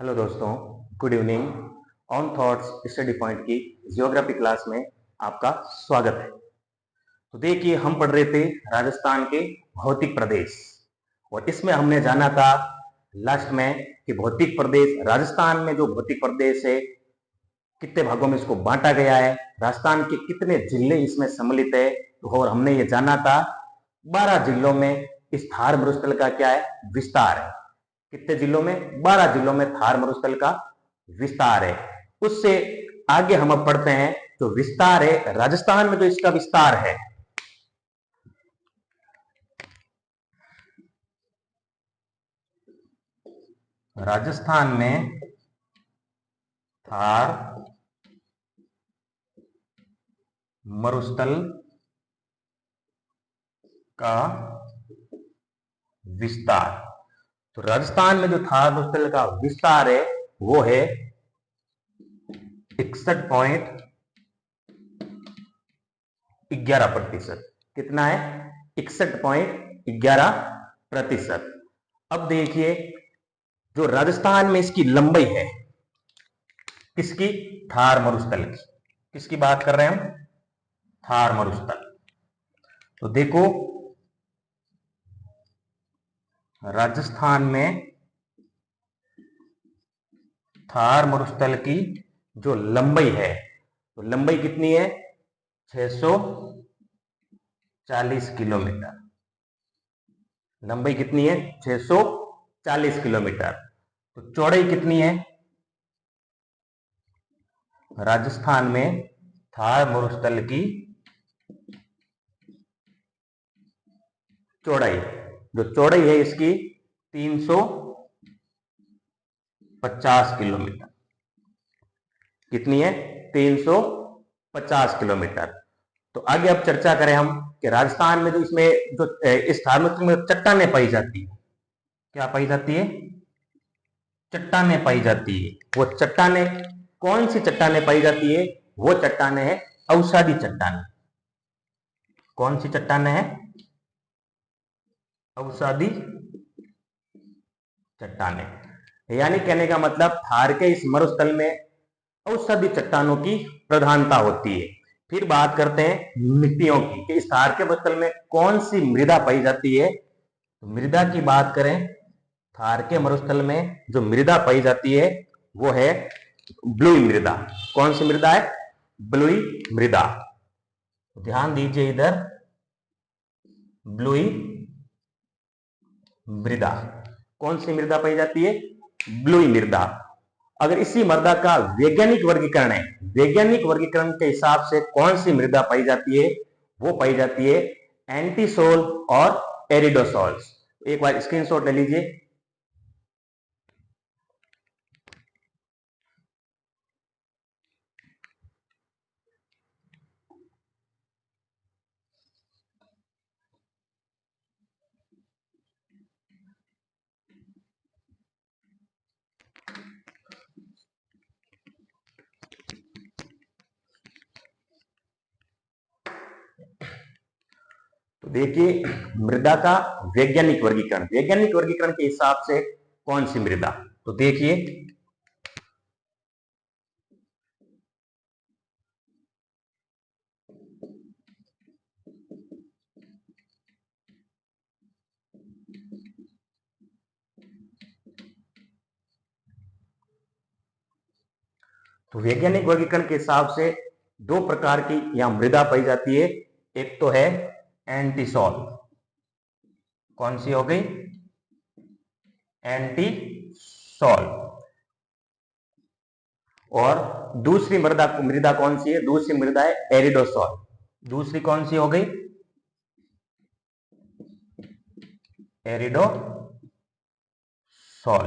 Hello दोस्तों, good evening. On thoughts study point की geography class में आपका स्वागत है। तो देखिए, हम पढ़ रहे थे राजस्थान के भौतिक प्रदेश और इसमें हमने जाना था लास्ट में कि भौतिक प्रदेश राजस्थान में जो भौतिक प्रदेश है कितने भागों में इसको बांटा गया है, राजस्थान के कितने जिले इसमें सम्मिलित है। और हमने ये जाना था 12 जिलों में इस थार मरुस्थल का क्या है, विस्तार है। कितने जिलों में? 12 जिलों में थार मरुस्थल का विस्तार है। उससे आगे हम अब पढ़ते हैं जो विस्तार है राजस्थान में, जो इसका विस्तार है राजस्थान में थार मरुस्थल का विस्तार। तो राजस्थान में जो थार मरुस्थल का विस्तार है वो है 61.11%। कितना है? 61.11%। अब देखिए, जो राजस्थान में इसकी लंबाई है, किसकी? थार मरुस्थल की। किसकी बात कर रहे हैं हम? थार मरुस्थल। तो देखो, राजस्थान में थार मरुस्थल की जो लंबाई है, तो लंबाई कितनी है? 640 किलोमीटर। लंबाई कितनी है? 640 किलोमीटर। तो चौड़ाई कितनी है राजस्थान में थार मरुस्थल की? चौड़ाई, जो चौड़ाई है इसकी 350 किलोमीटर। कितनी है? 350 किलोमीटर। तो आगे अब चर्चा करें हम कि राजस्थान में जो इसमें जो इस थार मरुस्थल में चट्टानें पाई जाती है, क्या पाई जाती है? चट्टानें पाई जाती है। वो चट्टानें कौन सी चट्टानें पाई जाती है? वो चट्टानें है अवसादी चट्टानें। कौन सी चट्टानें है? अवसादी चट्टानें। यानी कहने का मतलब थार के इस मरुस्थल में अवसादी चट्टानों की प्रधानता होती है। फिर बात करते हैं मिट्टियों की कि इस थार के मरुस्थल में कौन सी मृदा पाई जाती है। तो मृदा की बात करें, थार के मरुस्थल में जो मृदा पाई जाती है वो है ब्लूई मृदा। कौन सी मृदा है? ब्लूई मृदा। ध्यान दीजिए इधर, ब्लूई मृदा। कौन सी मृदा पाई जाती है? ब्लूई मृदा। अगर इसी मृदा का वैज्ञानिक वर्गीकरण है, वैज्ञानिक वर्गीकरण के हिसाब से कौन सी मृदा पाई जाती है? वो पाई जाती है एंटीसोल और एरिडोसोल्स। एक बार स्क्रीनशॉट ले लीजिए। तो देखिए, मृदा का वैज्ञानिक वर्गीकरण, वैज्ञानिक वर्गीकरण के हिसाब से कौन सी मृदा? तो देखिए, तो वैज्ञानिक वर्गीकरण के हिसाब से दो प्रकार की यहां मृदा पाई जाती है। एक तो है एंटीसॉल। कौन सी हो गई? एंटीसॉल। और दूसरी मृदा कौन सी है? दूसरी मृदा है एरिडोसॉल। दूसरी कौन सी हो गई? एरिडोसॉल।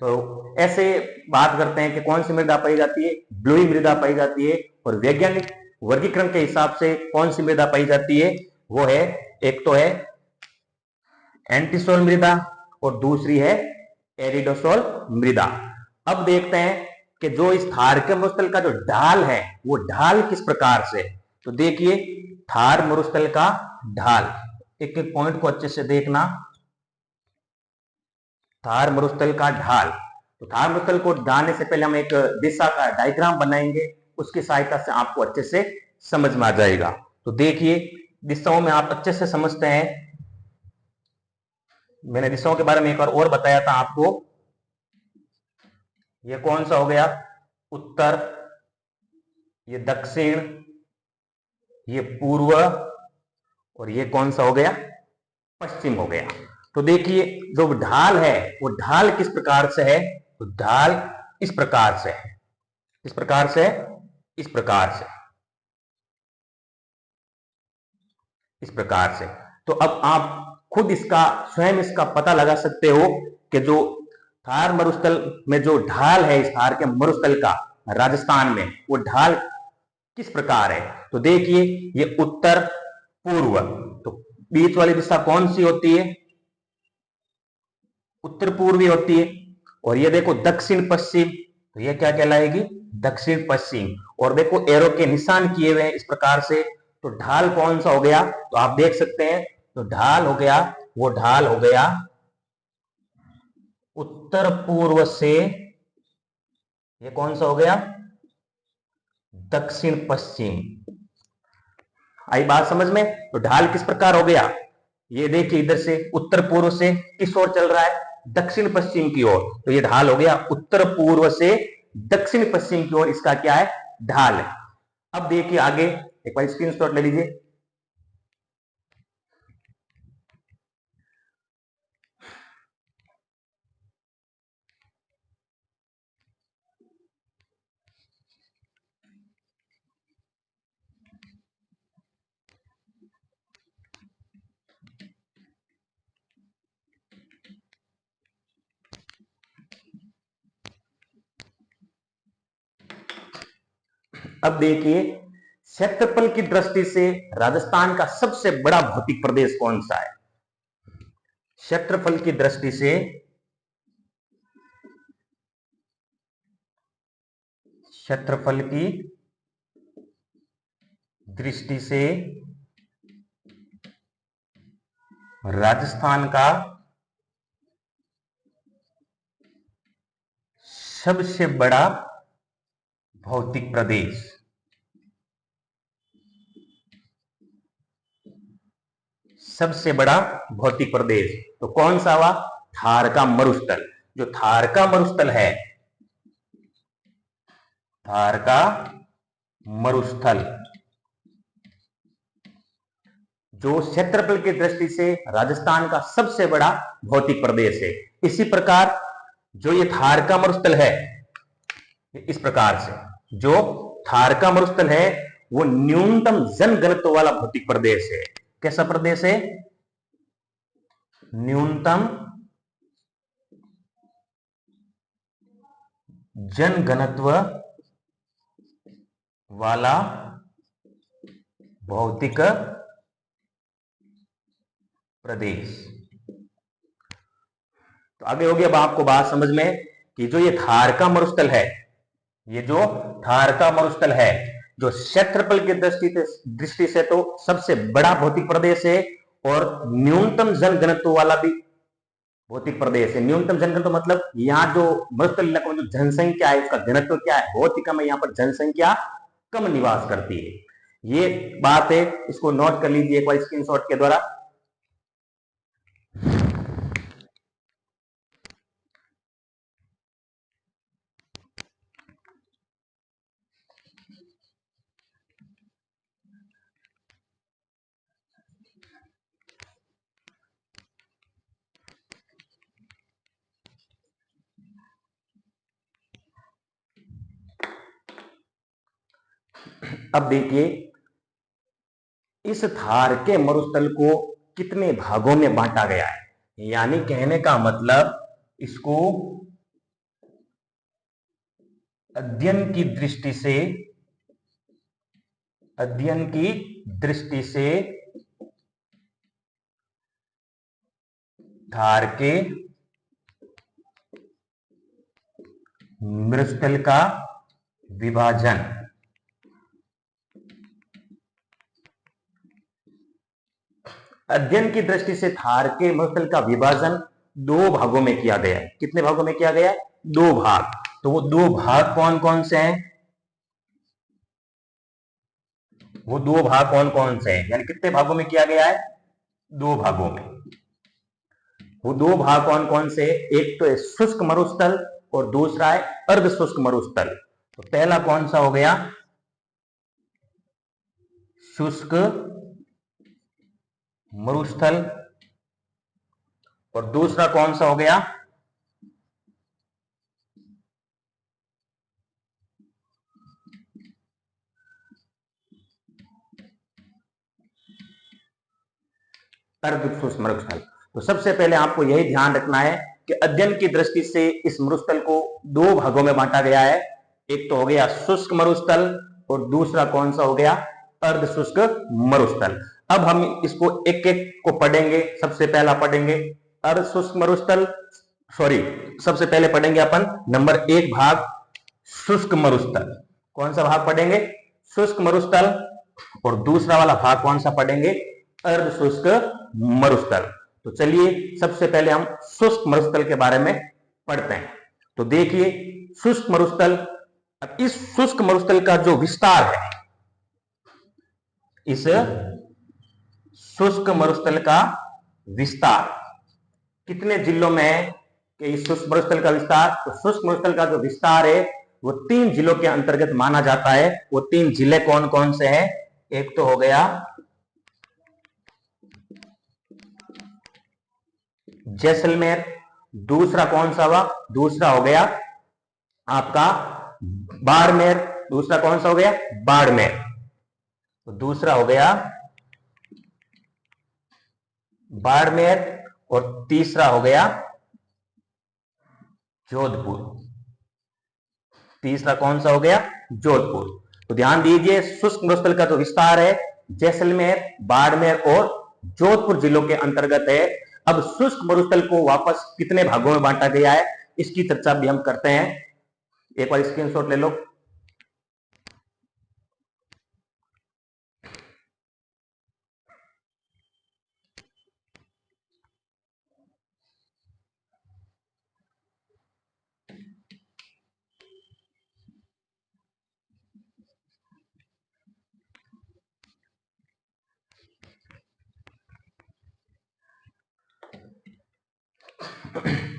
तो ऐसे बात करते हैं कि कौन सी मृदा पाई जाती है? ब्लूई मृदा पाई जाती है। और वैज्ञानिक वर्गीकरण के हिसाब से कौन सी मृदा पाई जाती है? वो है, एक तो है एंटीसोल मृदा और दूसरी है एरिडोसोल मृदा। अब देखते हैं कि जो इस थार के मरुस्थल का जो ढाल है वो ढाल किस प्रकार से। तो देखिए, थार मरुस्थल का ढाल, एक एक पॉइंट को अच्छे से देखना। थार मरुस्थल का ढाल, तो थार मरुस्थल को ढालने से पहले हम एक दिशा का डायग्राम बनाएंगे, उसकी सहायता से आपको अच्छे से समझ में आ जाएगा। तो देखिए, दिशाओं में आप अच्छे से समझते हैं। मैंने दिशाओं के बारे में एक बार और बताया था आपको। ये कौन सा हो गया? उत्तर, ये दक्षिण, ये पूर्व, और ये कौन सा हो गया? पश्चिम हो गया। तो देखिए, जो ढाल है वो ढाल किस प्रकार से है? तो ढाल इस प्रकार से है। किस प्रकार से? इस प्रकार से, इस प्रकार से। तो अब आप खुद इसका स्वयं इसका पता लगा सकते हो कि जो थार मरुस्थल में जो ढाल है, इस थार के मरुस्थल का राजस्थान में, वो ढाल किस प्रकार है। तो देखिए, ये उत्तर पूर्व, तो बीच वाली दिशा कौन सी होती है? उत्तर पूर्वी होती है। और ये देखो दक्षिण पश्चिम, तो ये क्या कहलाएगी? दक्षिण पश्चिम। और देखो एरो के निशान किए हुए हैं इस प्रकार से। तो ढाल कौन सा हो गया? तो आप देख सकते हैं, तो ढाल हो गया, वो ढाल हो गया उत्तर पूर्व से, ये कौन सा हो गया? दक्षिण पश्चिम। आई बात समझ में? तो ढाल किस प्रकार हो गया? ये देखिए, इधर से उत्तर पूर्व से किस ओर चल रहा है? दक्षिण पश्चिम की ओर। तो ये ढाल हो गया उत्तर पूर्व से दक्षिण पश्चिम की ओर, इसका क्या है? ढाल है। अब देखिए आगे, एक बार स्क्रीनशॉट ले लीजिए। अब देखिए, क्षेत्रफल की दृष्टि से राजस्थान का सबसे बड़ा भौतिक प्रदेश कौन सा है? क्षेत्रफल की दृष्टि से, क्षेत्रफल की दृष्टि से राजस्थान का सबसे बड़ा भौतिक प्रदेश, सबसे बड़ा भौतिक प्रदेश तो कौन सा हुआ? थार का मरुस्थल। जो थार का मरुस्थल है, थार का मरुस्थल, जो क्षेत्रफल की दृष्टि से राजस्थान का सबसे बड़ा भौतिक प्रदेश है। इसी प्रकार जो ये थार का मरुस्थल है, इस प्रकार से जो थार का मरुस्थल है, वो न्यूनतम जनघनत्व वाला भौतिक प्रदेश है। कैसा प्रदेश है? न्यूनतम जनघनत्व वाला भौतिक प्रदेश। तो आगे होगी अब आपको बात समझ में कि जो ये थार का मरुस्थल है, ये जो थार का मरुस्थल है, जो क्षेत्रफल की दृष्टि से तो सबसे बड़ा भौतिक प्रदेश है और न्यूनतम जनघनत्व वाला भी भौतिक प्रदेश है। न्यूनतम जनघनत्व मतलब यहाँ जो मरुस्थल इलाकों में जो जनसंख्या है, उसका घनत्व क्या है? बहुत ही कम है। यहाँ पर जनसंख्या कम निवास करती है। ये बात है, इसको नोट कर लीजिए एक बार स्क्रीनशॉट के द्वारा। अब देखिए, इस थार के मरुस्थल को कितने भागों में बांटा गया है? यानी कहने का मतलब, इसको अध्ययन की दृष्टि से, अध्ययन की दृष्टि से थार के मरुस्थल का विभाजन, अध्ययन की दृष्टि से थार के मरुस्थल का विभाजन दो भागों में किया गया है। कितने भागों में किया गया है? दो भाग। तो वो दो भाग कौन कौन से हैं? वो दो भाग कौन कौन से हैं, यानी कितने भागों में किया गया है? दो भागों में। वो दो भाग कौन कौन से? एक तो है शुष्क मरुस्थल और दूसरा है अर्ध शुष्क मरुस्थल। तो पहला कौन सा हो गया? शुष्क मरुस्थल। और दूसरा कौन सा हो गया? अर्ध शुष्क मरुस्थल। तो सबसे पहले आपको यही ध्यान रखना है कि अध्ययन की दृष्टि से इस मरुस्थल को दो भागों में बांटा गया है। एक तो हो गया शुष्क मरुस्थल और दूसरा कौन सा हो गया? अर्ध शुष्क मरुस्थल। अब हम इसको एक एक को पढ़ेंगे। सबसे पहला पढ़ेंगे अर्ध शुष्क मरुस्थल, सॉरी, सबसे पहले पढ़ेंगे अपन नंबर एक भाग शुष्क मरुस्थल। कौन सा भाग पढ़ेंगे? शुष्क मरुस्थल। और दूसरा वाला भाग कौन सा पढ़ेंगे? अर्ध शुष्क मरुस्थल। तो चलिए सबसे पहले हम शुष्क मरुस्थल के बारे में पढ़ते हैं। तो देखिए शुष्क मरुस्थल, अब इस शुष्क मरुस्थल का जो विस्तार है, इस शुष्क मरुस्थल का विस्तार कितने जिलों में है कि इस शुष्क मरुस्थल का विस्तार? तो शुष्क मरुस्थल का जो विस्तार है वो 3 जिलों के अंतर्गत माना जाता है। वो 3 जिले कौन कौन से हैं? एक तो हो गया जैसलमेर, दूसरा कौन सा हुआ? दूसरा हो गया आपका बाड़मेर। दूसरा कौन सा हो गया? बाड़मेर। तो दूसरा हो गया बाड़मेर और तीसरा हो गया जोधपुर। तीसरा कौन सा हो गया? जोधपुर। तो ध्यान दीजिए शुष्क मरुस्थल का जो विस्तार है जैसलमेर, बाड़मेर और जोधपुर जिलों के अंतर्गत है। अब शुष्क मरुस्थल को वापस कितने भागों में बांटा गया है इसकी चर्चा भी हम करते हैं। एक बार स्क्रीनशॉट ले लो।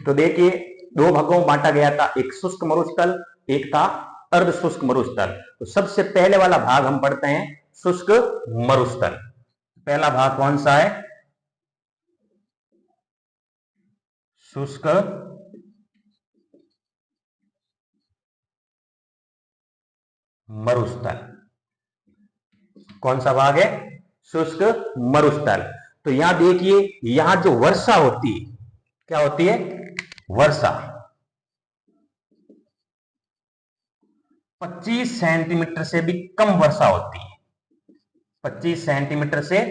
तो देखिए दो भागों में बांटा गया था, एक शुष्क मरुस्थल, एक था अर्ध शुष्क मरुस्थल। तो सबसे पहले वाला भाग हम पढ़ते हैं शुष्क मरुस्थल। पहला भाग कौन सा है? शुष्क मरुस्थल। कौन सा भाग है? शुष्क मरुस्थल। तो यहां देखिए यहां जो वर्षा होती है, क्या होती है? वर्षा 25 सेंटीमीटर से भी कम वर्षा होती है। 25 सेंटीमीटर से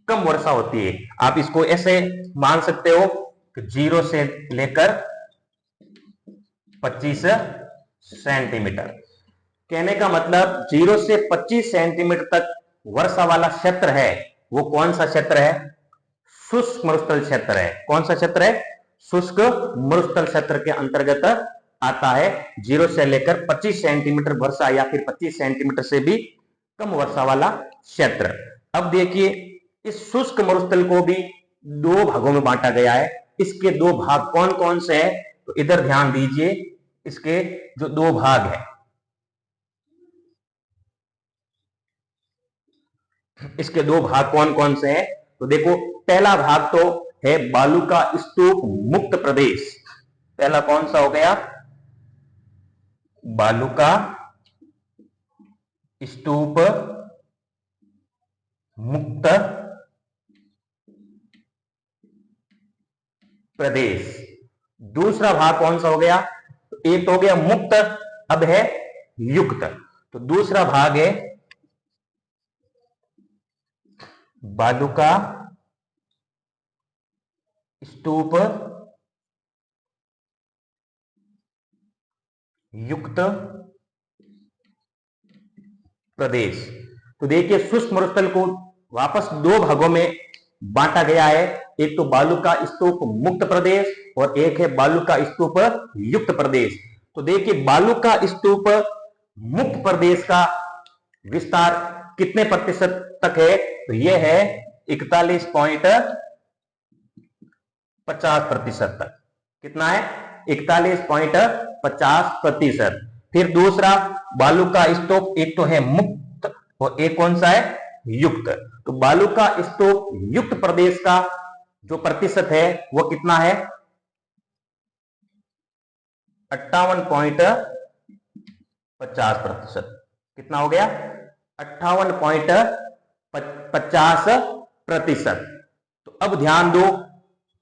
कम वर्षा होती है। आप इसको ऐसे मान सकते हो कि 0 से लेकर 25 सेंटीमीटर। कहने का मतलब 0 से 25 सेंटीमीटर तक वर्षा वाला क्षेत्र है, वो कौन सा क्षेत्र है? शुष्क मरुस्थल क्षेत्र है। कौन सा क्षेत्र है? शुष्क मरुस्थल क्षेत्र के अंतर्गत आता है। 0 से लेकर 25 सेंटीमीटर वर्षा या फिर 25 सेंटीमीटर से भी कम वर्षा वाला क्षेत्र। अब देखिए इस शुष्क मरुस्थल को भी दो भागों में बांटा गया है। इसके दो भाग कौन कौन से हैं? तो इधर ध्यान दीजिए, इसके जो दो भाग है, इसके दो भाग कौन कौन से हैं? तो देखो पहला भाग तो है बालू का स्तूप मुक्त प्रदेश। पहला कौन सा हो गया? बालू का स्तूप मुक्त प्रदेश। दूसरा भाग कौन सा हो गया? एक तो हो गया मुक्त, अब है युक्त। तो दूसरा भाग है बालू का स्तूप युक्त प्रदेश। तो देखिए शुष्क मरुस्थल को वापस दो भागों में बांटा गया है। एक तो बालू का स्तूप मुक्त प्रदेश और एक है बालू का स्तूप युक्त प्रदेश। तो देखिए बालू का स्तूप मुक्त प्रदेश का विस्तार कितने प्रतिशत तक है, तो यह है 41.50% तक। कितना है? 41.50%। फिर दूसरा बालू का स्तूप एक तो है मुक्त और एक कौन सा है? युक्त। तो बालू का स्तूप युक्त प्रदेश का जो प्रतिशत है वो कितना है? 58.50%। कितना हो गया? 58.50%। तो अब ध्यान दो,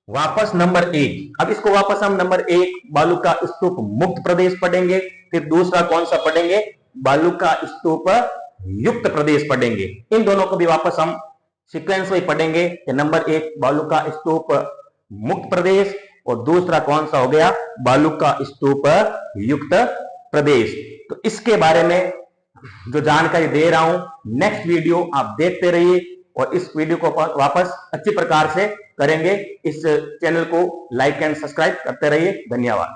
वापस नंबर 1, अब इसको वापस हम नंबर 1 बालू का स्तूप मुक्त प्रदेश पढ़ेंगे। फिर दूसरा कौन सा पढ़ेंगे? बालू का स्तूप युक्त प्रदेश पढ़ेंगे। इन दोनों को भी वापस हम सीक्वेंस में पढ़ेंगे कि नंबर 1 बालू का स्तूप मुक्त प्रदेश और दूसरा कौन सा हो गया? बालू का स्तूप युक्त प्रदेश। तो इसके बारे में जो जानकारी दे रहा हूं, नेक्स्ट वीडियो आप देखते रहिए और इस वीडियो को वापस अच्छी प्रकार से करेंगे। इस चैनल को लाइक एंड सब्सक्राइब करते रहिए। धन्यवाद।